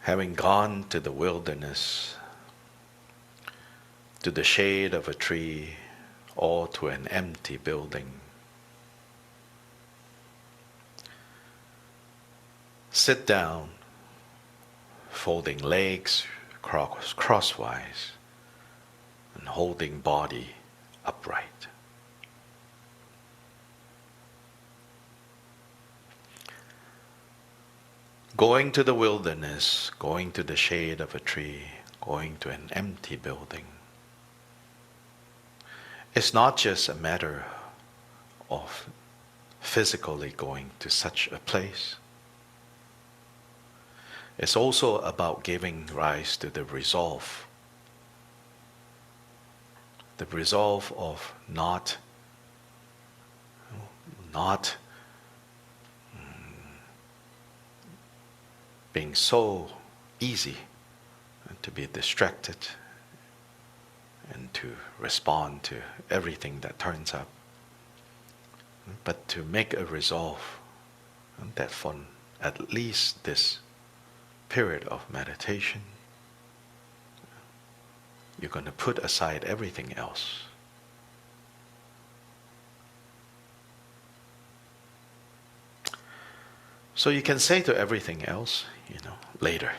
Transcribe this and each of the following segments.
having gone to the wilderness, to the shade of a tree, or to an empty building, sit down, folding legs crosswise and holding body upright. Going to the wilderness, going to the shade of a tree, going to an empty building. It's not just a matter of physically going to such a place. It's also about giving rise to the resolve of not being so easy to be distracted and to respond to everything that turns up, but to make a resolve that for at least this period of meditation, you're going to put aside everything else. So you can say to everything else, later,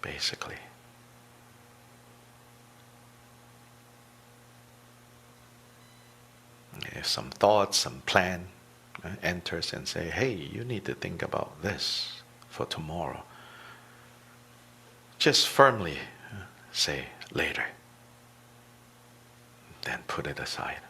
basically. If some thought, some plan enters and say, hey, you need to think about this for tomorrow, just firmly say later, then put it aside.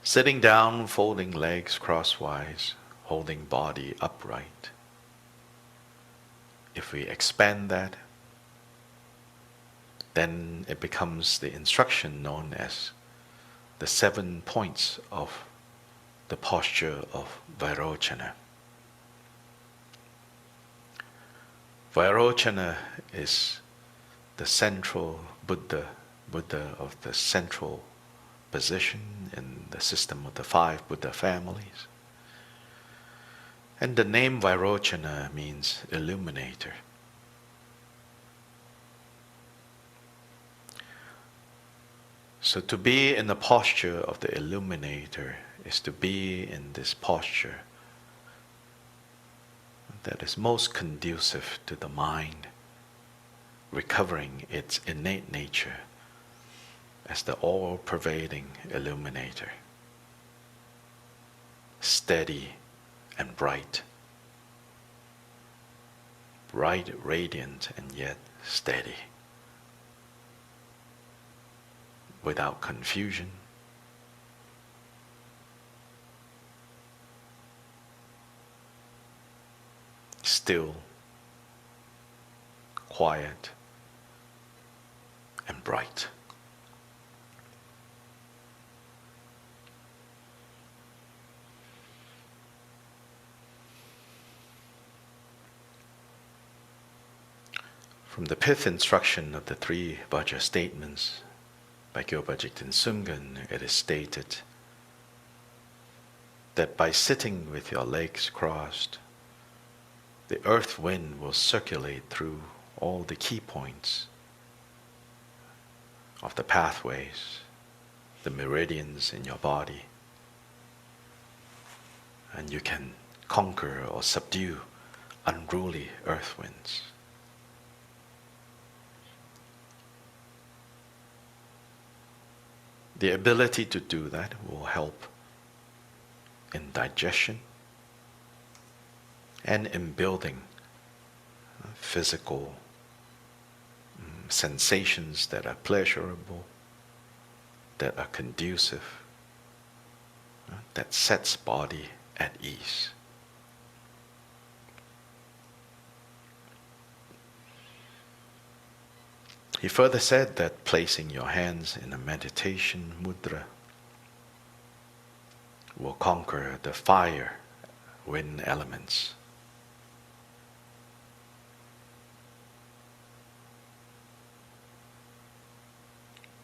Sitting down, folding legs crosswise, holding body upright. If we expand that, then it becomes the instruction known as the 7 points of the posture of Vairochana. Vairochana is the central Buddha of the central position in the system of the 5 Buddha families. And the name Vairochana means illuminator. So to be in the posture of the illuminator is to be in this posture that is most conducive to the mind recovering its innate nature as the all-pervading illuminator, steady and bright, radiant and yet steady, without confusion, still, quiet, and bright. From the 5th instruction of the 3 Vajra statements by Gyalpa Jigten Sumgön, it is stated that by sitting with your legs crossed, the earth wind will circulate through all the key points of the pathways, the meridians in your body, and you can conquer or subdue unruly earth winds. The ability to do that will help in digestion and in building physical sensations that are pleasurable, that are conducive, that sets body at ease. He further said that placing your hands in a meditation mudra will conquer the fire, wind elements.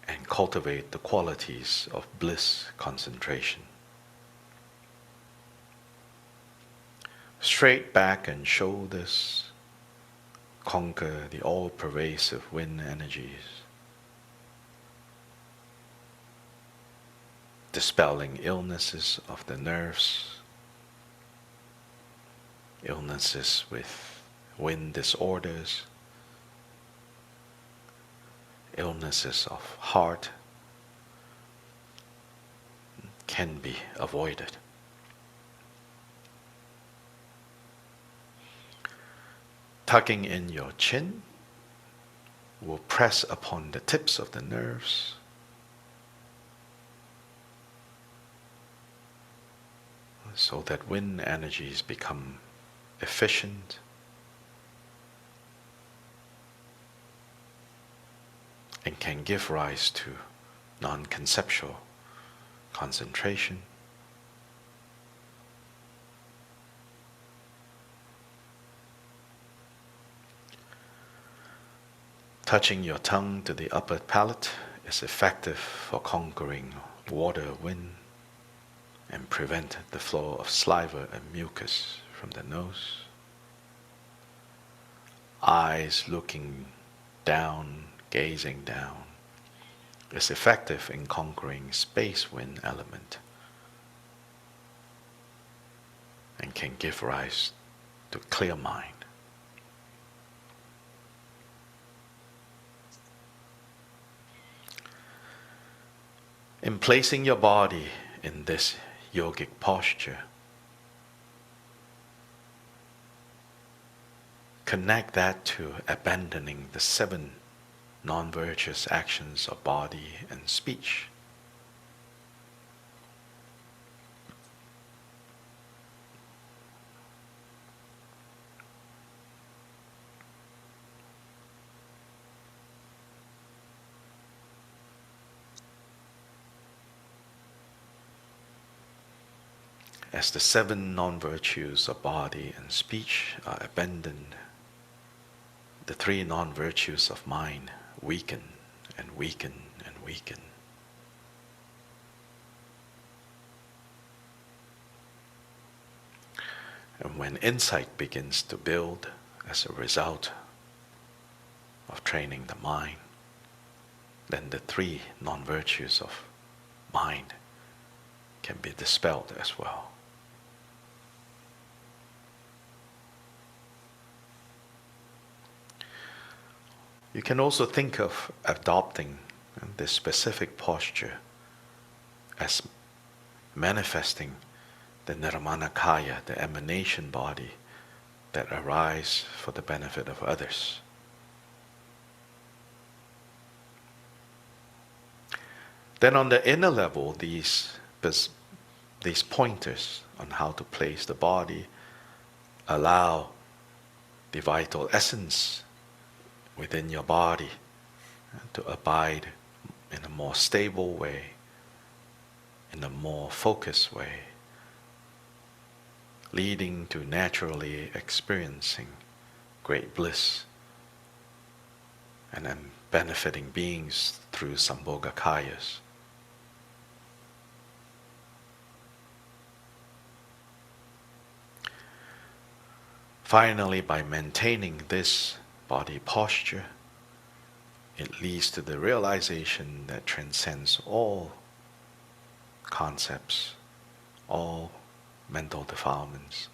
And cultivate the qualities of bliss concentration. straight back and shoulders conquer the all-pervasive wind energies, dispelling illnesses of the nerves, illnesses with wind disorders, illnesses of heart can be avoided. Tucking in your chin will press upon the tips of the nerves, so that wind energies become efficient and can give rise to non-conceptual concentration. Touching your tongue to the upper palate is effective for conquering water, wind, and prevent the flow of saliva and mucus from the nose. Eyes looking down, gazing down, is effective in conquering space wind element and can give rise to clear mind. In placing your body in this yogic posture, connect that to abandoning the 7 non-virtuous actions of body and speech. As the 7 non-virtues of body and speech are abandoned, the 3 non-virtues of mind weaken and weaken and weaken. And when insight begins to build as a result of training the mind, then the 3 non-virtues of mind can be dispelled as well. You can also think of adopting this specific posture as manifesting the nirmanakaya, the emanation body that arise for the benefit of others. Then on the inner level, these pointers on how to place the body allow the vital essence within your body to abide in a more stable way, in a more focused way, leading to naturally experiencing great bliss and then benefiting beings through Sambhogakayas. Finally, by maintaining this body posture, it leads to the realization that transcends all concepts, all mental defilements,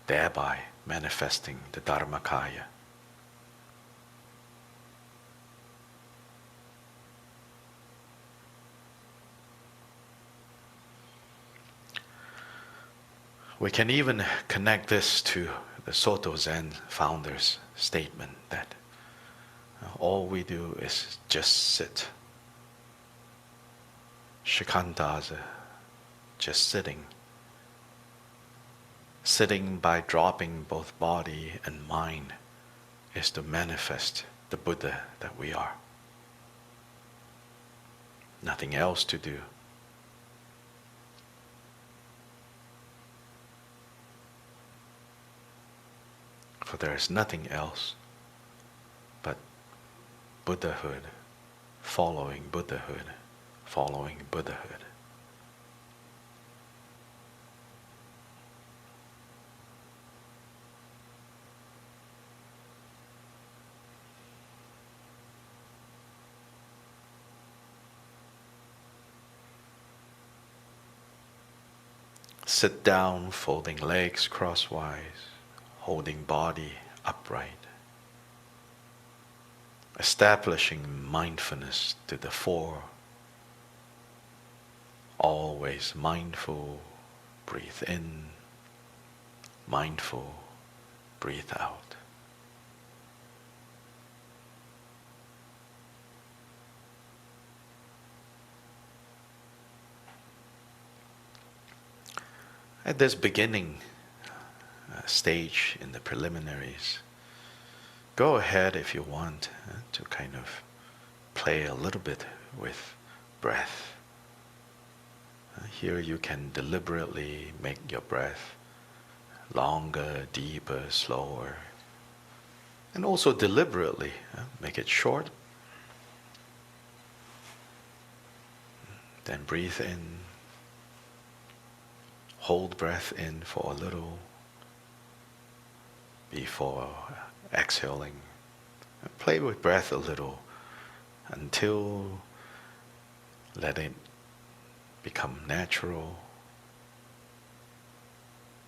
thereby manifesting the Dharmakaya. We can even connect this to the Soto Zen founder's statement that all we do is just sit. Shikantaza, just sitting. Sitting by dropping both body and mind is to manifest the Buddha that we are. Nothing else to do. For there is nothing else but Buddhahood, following Buddhahood, following Buddhahood. Sit down, folding legs crosswise, holding body upright. Establishing mindfulness to the fore. Always mindful, breathe in, mindful, breathe out. At this beginning stage in the preliminaries, go ahead if you want to kind of play a little bit with breath. Here you can deliberately make your breath longer, deeper, slower, and also deliberately make it short. Then breathe in, hold breath in for a little before exhaling. Play with breath a little until let it become natural,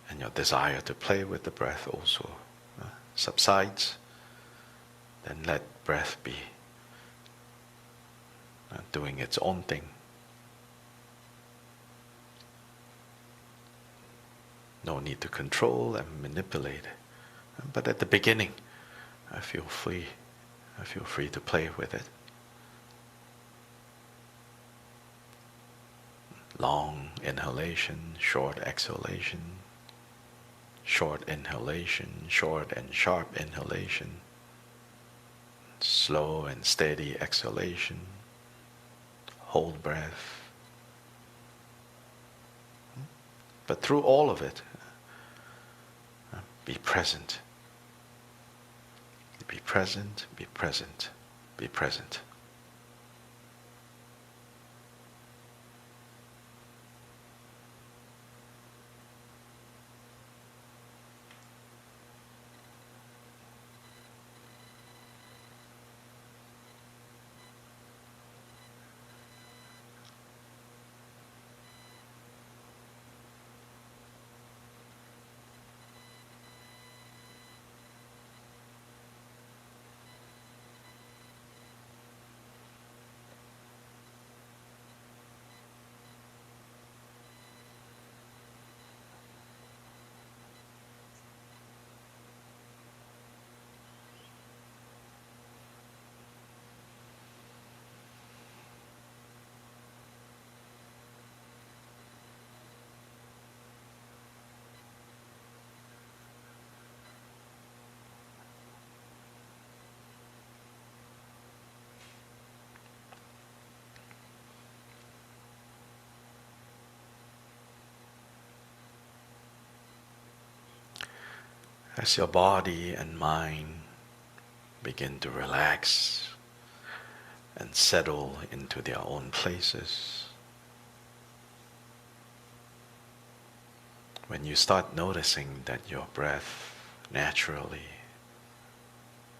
and your desire to play with the breath also subsides. Then let breath be doing its own thing. No need to control and manipulate. But at the beginning, I feel free to play with it. Long inhalation, short exhalation, short inhalation, short and sharp inhalation, slow and steady exhalation, hold breath. But through all of it, be present. Be present, be present, be present. As your body and mind begin to relax and settle into their own places, when you start noticing that your breath naturally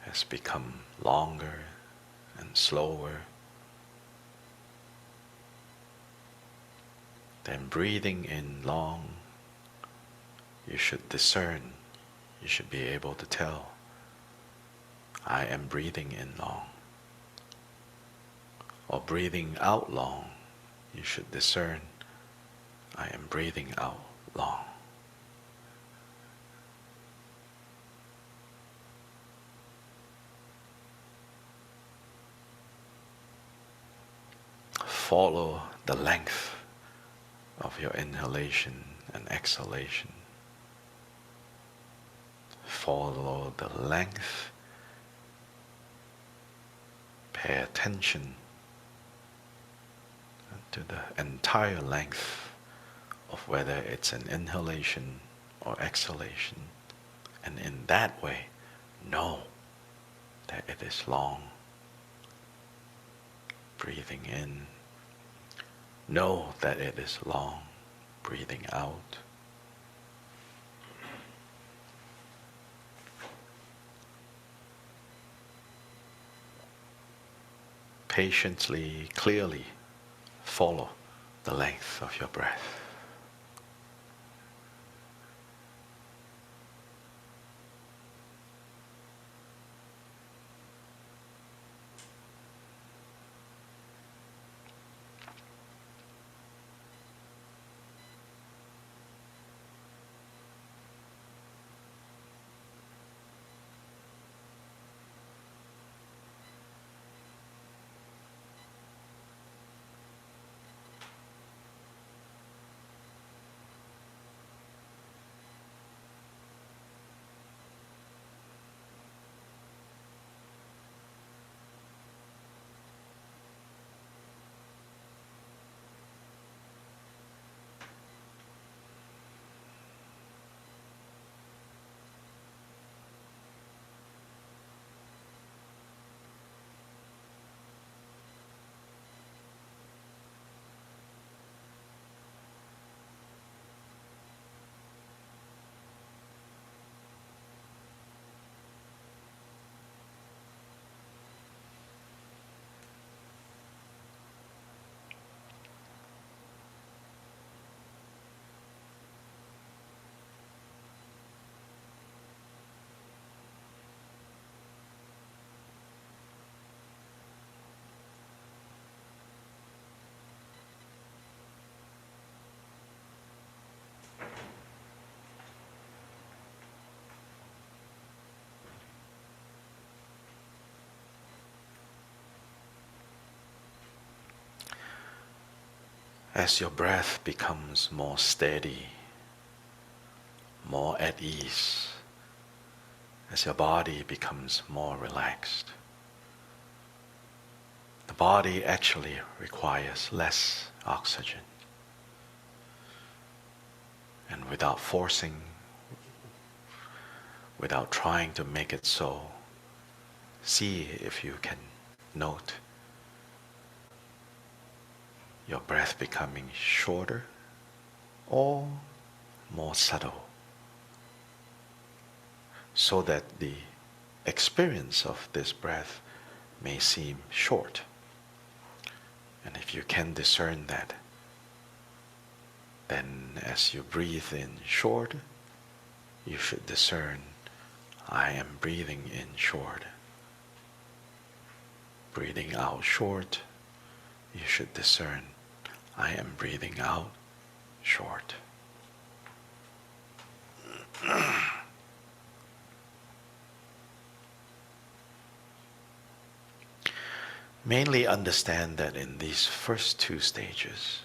has become longer and slower, then breathing in long, you should discern. You should be able to tell, I am breathing in long. Or breathing out long, you should discern, I am breathing out long. Follow the length of your inhalation and exhalation. Follow the length. Pay attention to the entire length of whether it's an inhalation or exhalation. And in that way, know that it is long. Breathing in. Know that it is long. Breathing out. Patiently, clearly follow the length of your breath. As your breath becomes more steady, more at ease, as your body becomes more relaxed, the body actually requires less oxygen. And without forcing, without trying to make it so, see if you can note your breath becoming shorter or more subtle, so that the experience of this breath may seem short. And if you can discern that, then as you breathe in short, you should discern, I am breathing in short. Breathing out short, you should discern, I am breathing out short. Mainly understand that in these first two stages,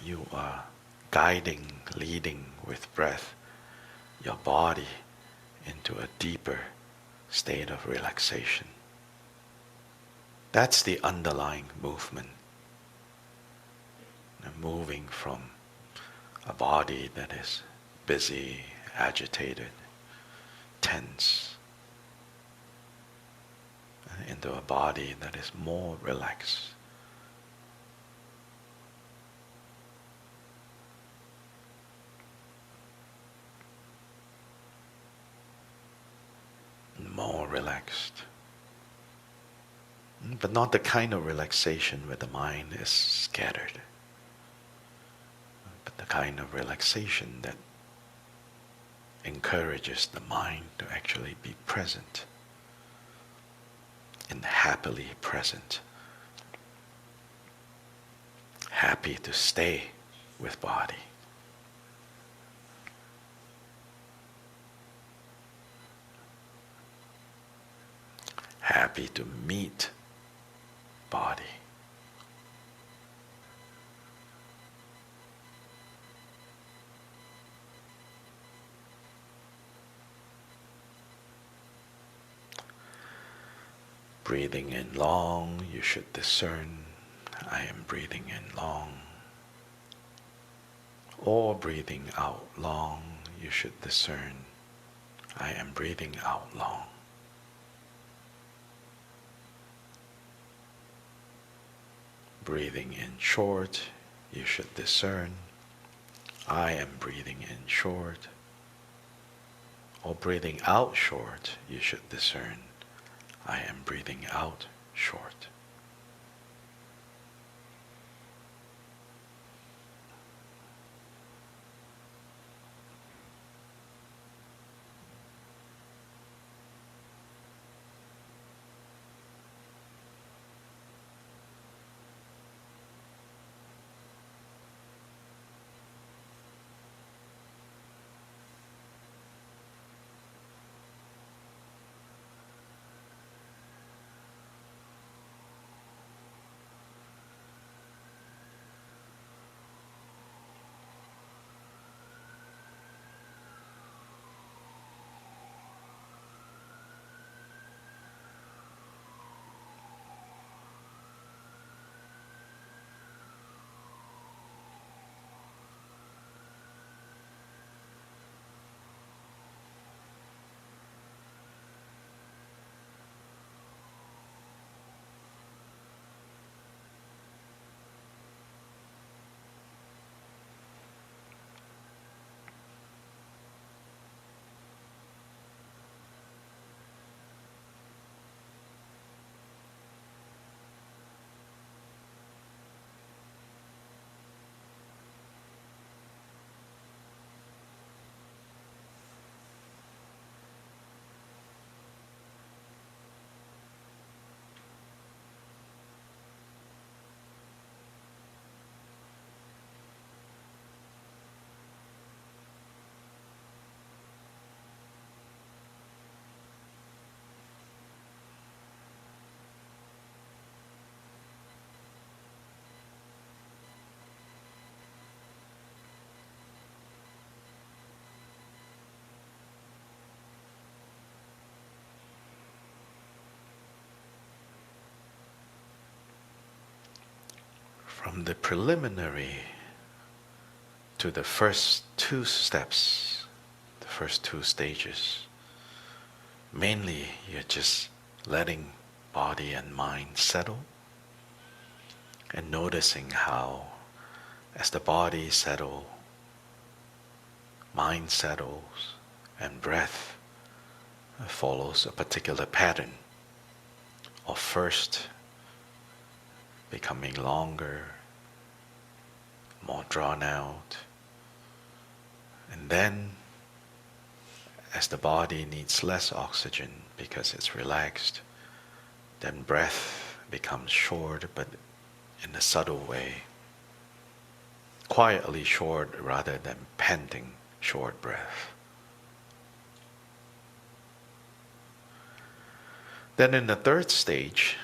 you are guiding, leading with breath your body into a deeper state of relaxation. That's the underlying movement. Moving from a body that is busy, agitated, tense, into a body that is more relaxed. More relaxed. But not the kind of relaxation where the mind is scattered, but the kind of relaxation that encourages the mind to actually be present and happily present. Happy to stay with body. Happy to meet body. Breathing in long, you should discern, I am breathing in long. Or breathing out long, you should discern, I am breathing out long. Breathing in short, you should discern, I am breathing in short. Or breathing out short, you should discern, I am breathing out short. from the preliminary to the first two steps, the first two stages, mainly you're just letting body and mind settle and noticing how, as the body settles, mind settles, and breath follows a particular pattern of first becoming longer, more drawn out, and then as the body needs less oxygen because it's relaxed, then breath becomes short, but in a subtle way, quietly short rather than panting short breath. Then in the third stage,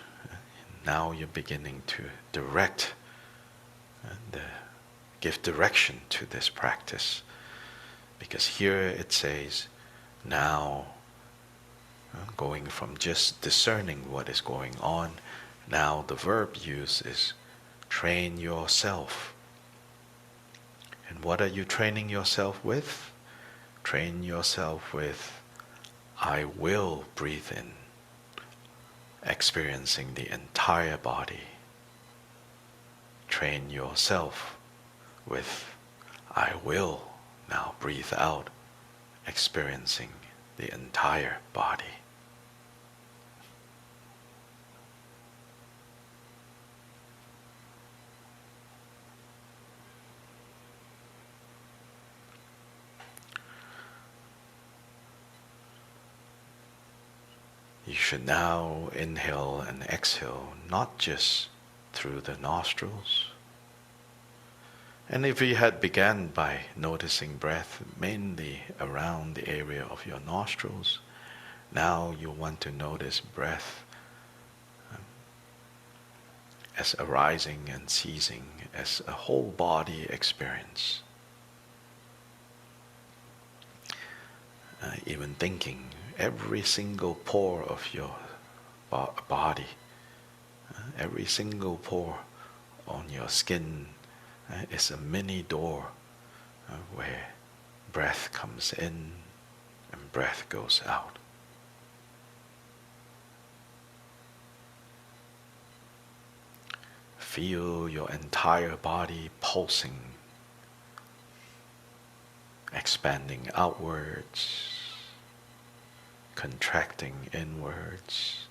now you're beginning to direct and give direction to this practice. Because here it says, now going from just discerning what is going on, now the verb used is train yourself. And what are you training yourself with? Train yourself with, I will breathe in, experiencing the entire body. Train yourself with, I will now breathe out, experiencing the entire body. You should now inhale and exhale not just through the nostrils. And if you had begun by noticing breath mainly around the area of your nostrils, now you want to notice breath as arising and ceasing, as a whole body experience. Even thinking every single pore of your body, every single pore on your skin is a mini door where breath comes in and breath goes out. Feel your entire body pulsing, expanding outwards, contracting inwards,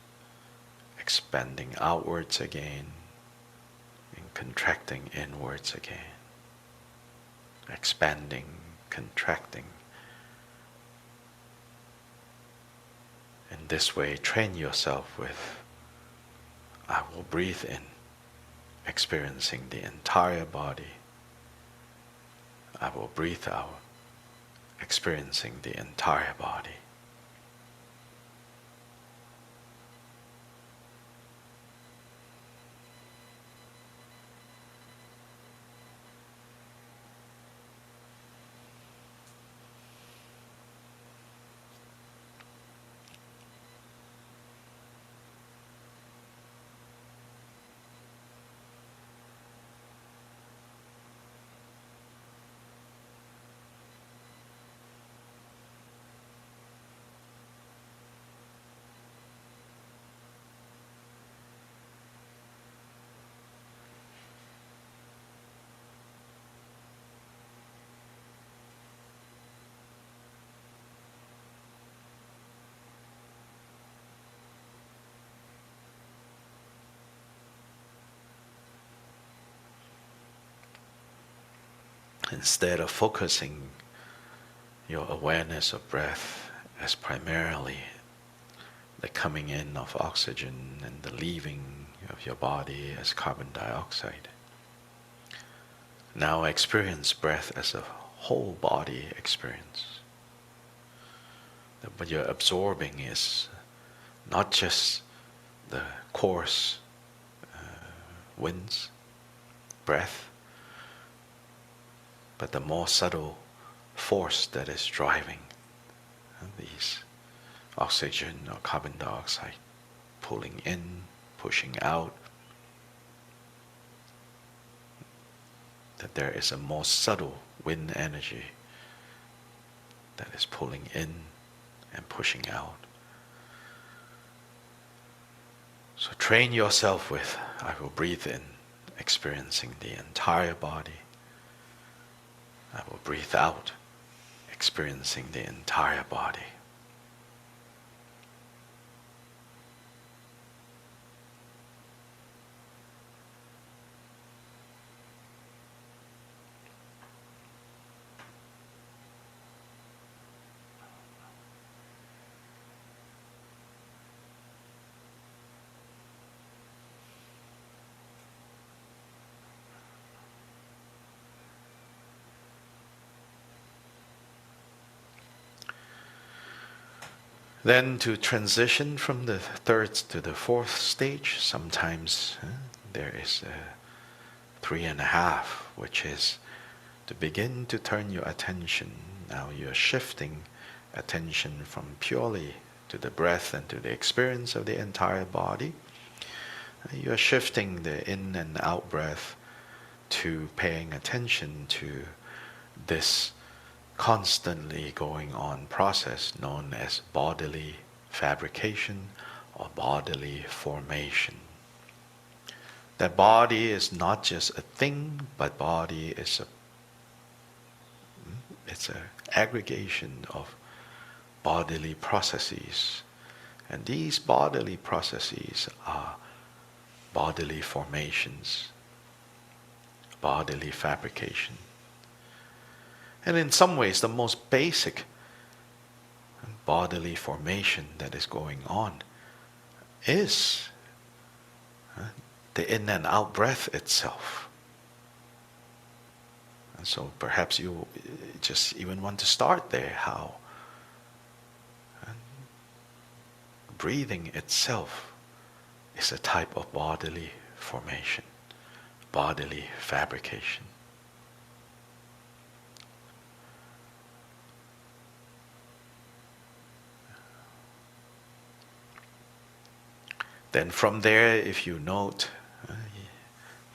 expanding outwards again, and contracting inwards again, expanding, contracting. In this way, train yourself with, I will breathe in, experiencing the entire body. I will breathe out, experiencing the entire body. Instead of focusing your awareness of breath as primarily the coming in of oxygen and the leaving of your body as carbon dioxide, now experience breath as a whole body experience. That what you're absorbing is not just the coarse winds, breath, but the more subtle force that is driving these oxygen or carbon dioxide, pulling in, pushing out. that there is a more subtle wind energy that is pulling in and pushing out. So train yourself with, I will breathe in, experiencing the entire body. I will breathe out, experiencing the entire body. Then to transition from the third to the fourth stage, sometimes there is a 3.5, which is to begin to turn your attention. Now you're shifting attention from purely to the breath and to the experience of the entire body. You're shifting the in and out breath to paying attention to this constantly going on process known as bodily fabrication or bodily formation. That body is not just a thing, but body is it's an aggregation of bodily processes. And these bodily processes are bodily formations, bodily fabrication. And in some ways, the most basic bodily formation that is going on is the in and out breath itself. And so perhaps you just even want to start there, how breathing itself is a type of bodily formation, bodily fabrication. Then from there, if you note,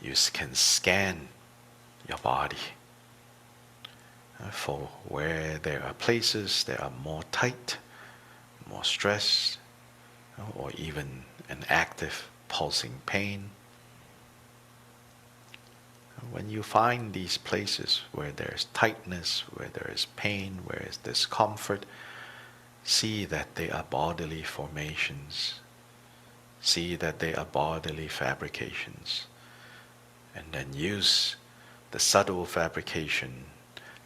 you can scan your body for where there are places that are more tight, more stressed, or even an active pulsing pain. When you find these places where there's tightness, where there is pain, where there's discomfort, see that they are bodily formations. See that they are bodily fabrications. And then use the subtle fabrication,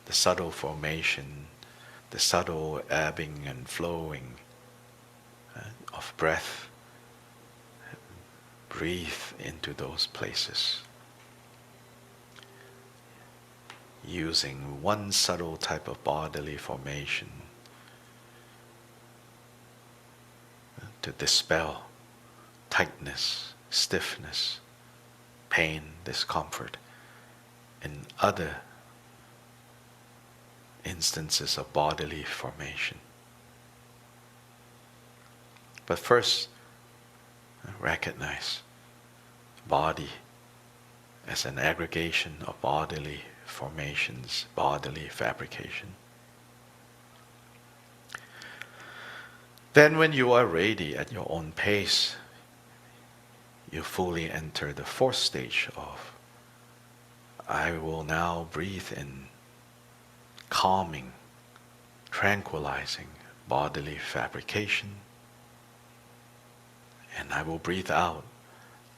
the subtle formation, the subtle ebbing and flowing of breath. Breathe into those places. Using one subtle type of bodily formation to dispel tightness, stiffness, pain, discomfort in other instances of bodily formation. But first, recognize body as an aggregation of bodily formations, bodily fabrication. Then when you are ready at your own pace, you fully enter the fourth stage of, I will now breathe in calming, tranquilizing bodily fabrication, and I will breathe out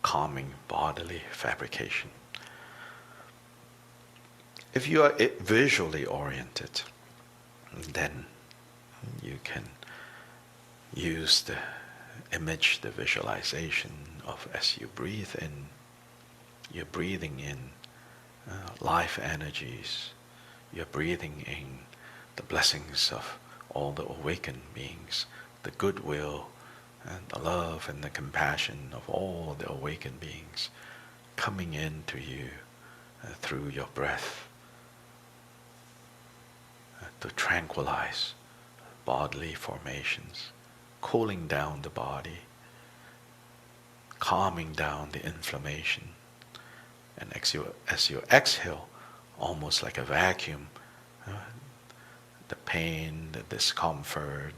calming bodily fabrication. If you are visually oriented, then you can use the image, the visualization of, as you breathe in, you're breathing in life energies, you're breathing in the blessings of all the awakened beings, the goodwill and the love and the compassion of all the awakened beings coming into you through your breath to tranquilize bodily formations, cooling down the body, calming down the inflammation. And as you exhale, almost like a vacuum. uh, the pain, the discomfort,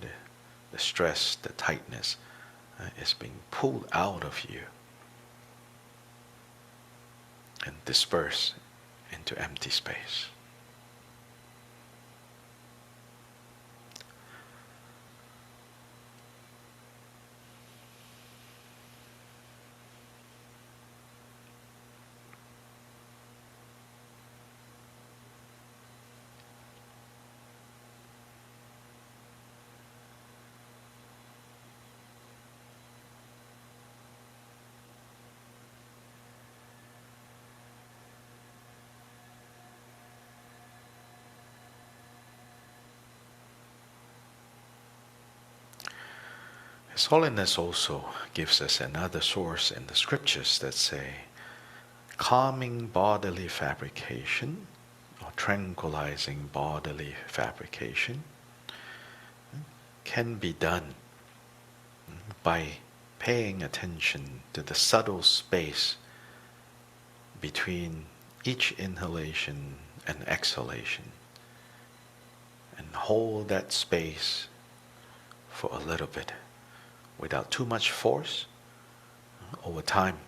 the stress, the tightness is being pulled out of you and dispersed into empty space. His Holiness also gives us another source in the scriptures that say, calming bodily fabrication or tranquilizing bodily fabrication can be done by paying attention to the subtle space between each inhalation and exhalation, and hold that space for a little bit without too much force. Over time,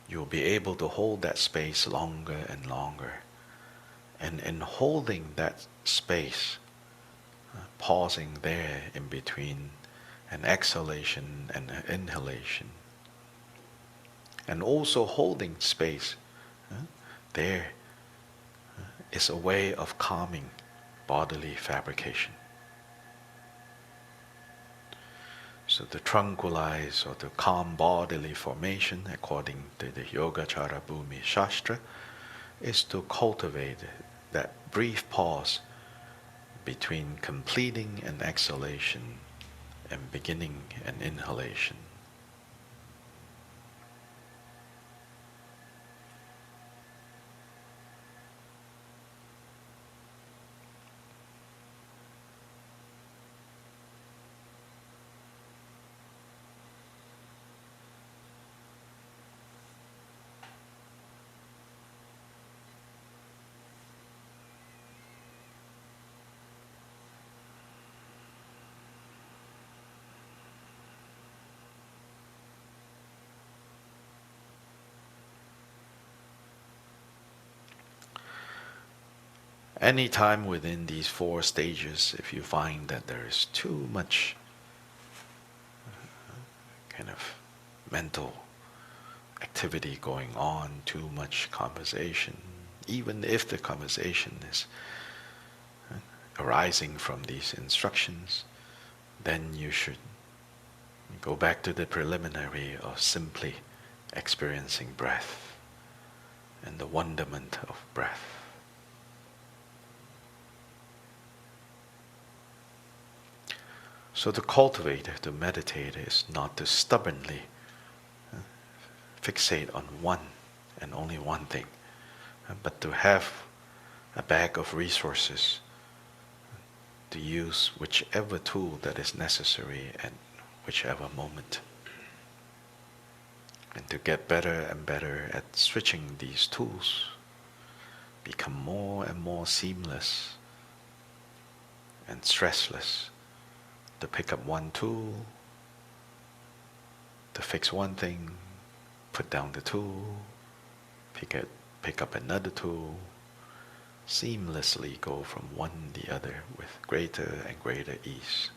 you'll be able to hold that space longer and longer. And in holding that space, pausing there in between an exhalation and an inhalation, and also holding space there is a way of calming bodily fabrication. So to tranquilize or to calm bodily formation, according to the Yogacara Bhumi Shastra, is to cultivate that brief pause between completing an exhalation and beginning an inhalation. Anytime within these 4 stages, if you find that there is too much kind of mental activity going on, too much conversation, even if the conversation is arising from these instructions, then you should go back to the preliminary of simply experiencing breath and the wonderment of breath. So to cultivate, to meditate, is not to stubbornly fixate on one and only one thing, but to have a bag of resources to use whichever tool that is necessary at whichever moment. And to get better and better at switching these tools, become more and more seamless and stressless. To pick up one tool, to fix one thing, put down the tool, pick up another tool, seamlessly go from one to the other with greater and greater ease.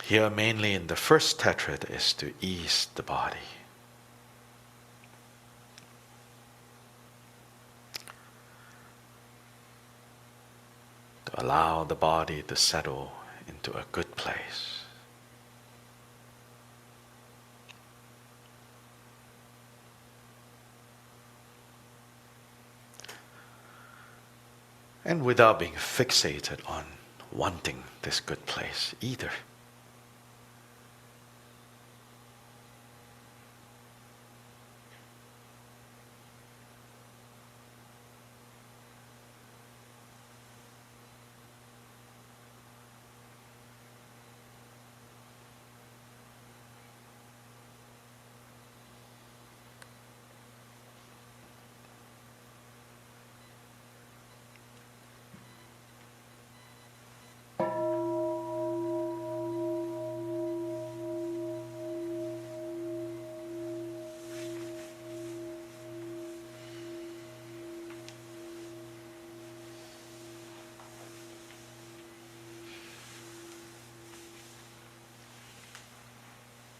Here mainly in the first tetrad is to ease the body. To allow the body to settle into a good place. And without being fixated on wanting this good place either.